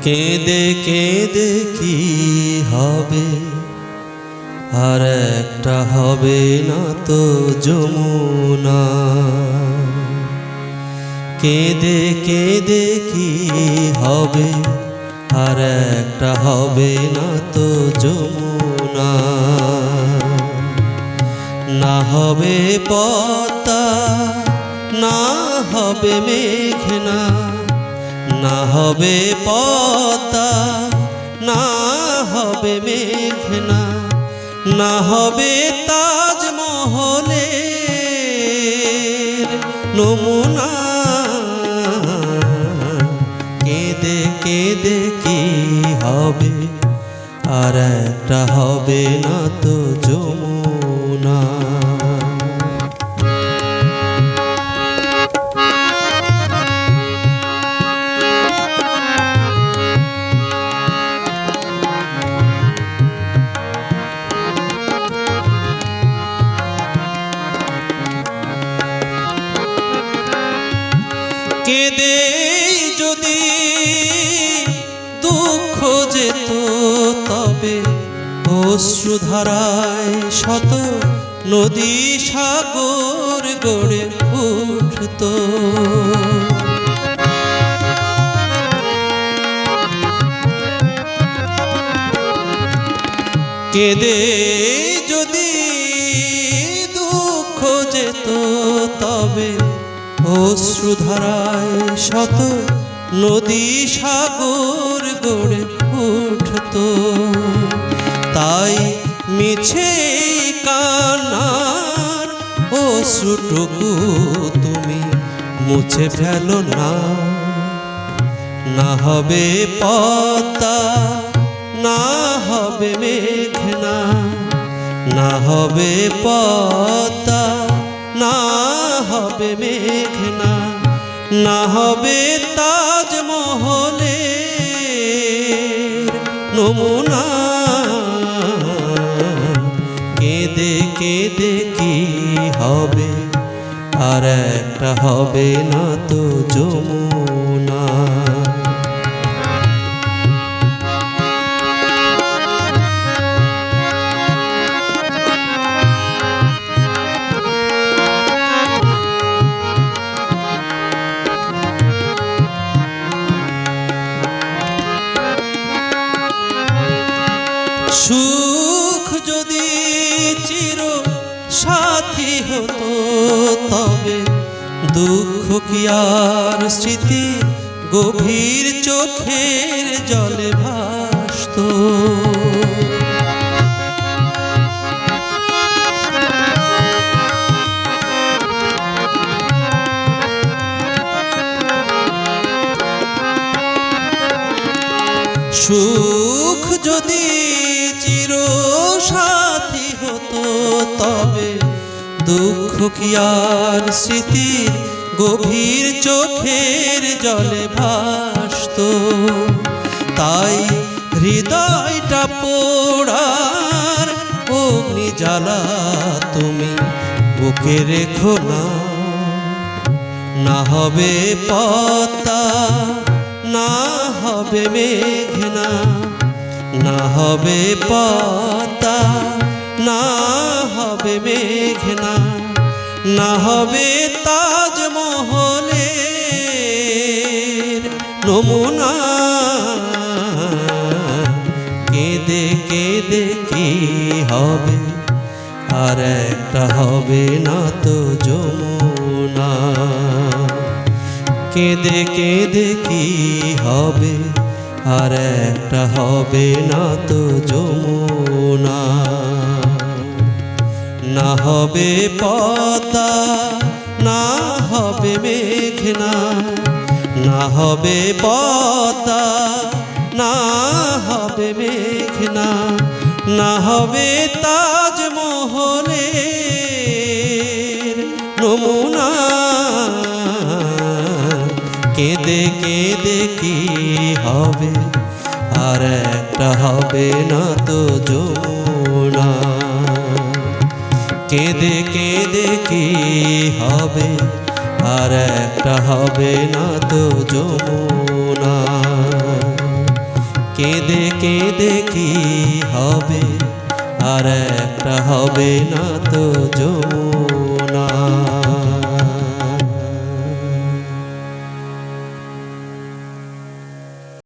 কেঁদে কেঁদে কি হবে, আর একটা হবে না তো যমুনা। কেঁদে কেঁদে কি হবে, আর একটা হবে না তো যমুনা। না হবে পদ্মা, না হবে মেঘনা, না হবে পদ্মা, না হবে মেঘনা, না হবে তাজমহলের নমুনা। কেঁদে কেঁদে কি হবে, আর একটা হবে না তো যমুনা। কেঁদে যদি দুঃখ যেত, তবে অশ্রুধারায় শত নদী সাগর গড়ে উঠত। কেঁদে যদি দুঃখ যেত, তবে অশ্রুধারায় শত নদী সাগর গড়ে উঠত। তাই মিছে কান্নার অশ্রুটুকু তুমি মুছে ফেলো না। না হবে পদ্মা, না হবে মেঘনা, না হবে পদ্মা, না হবে মেঘনা, না হবে তাজমহলের নমুনা। কেঁদে কেঁদে কি হবে, আর একটা হবে না তো যমুনা। সুখ যদি চির সাথী হতো, তবে দুঃখ কি আর স্মৃতি গভীর চোখের জলে ভাসত। সুখ যদি চির সাথী হতো, তবে দুঃখ কি আর স্মৃতির গভীর চোখের জলে ভাসত। তাই হৃদয়টা পোড়ার অগ্নি জ্বালা তুমি বুকে রেখো না। না হবে পদ্মা, না হবে মেঘনা, না হবে পদ্মা, না হবে মেঘনা, না হবে তাজমহলের নমুনা। কেঁদে কেঁদে কি হবে, আর একটা হবে না তো যমুনা। কেঁদে কেঁদে কি হবে, আর একটা হবে না তো যমুনা। না হবে পদ্মা, না হবে মেঘনা, না হবে পদ্মা, না হবে মেঘনা, না হবে তাজমহলের নমুনা। কেঁদে কেঁদে কি হবে, আর একটা হবে না তো যমুনা। কেঁদে কেঁদে কি হবে, আর একটা হবে না তো যমুনা। কেঁদে কেঁদে কি হবে, আর একটা হবে না তো যমুনা।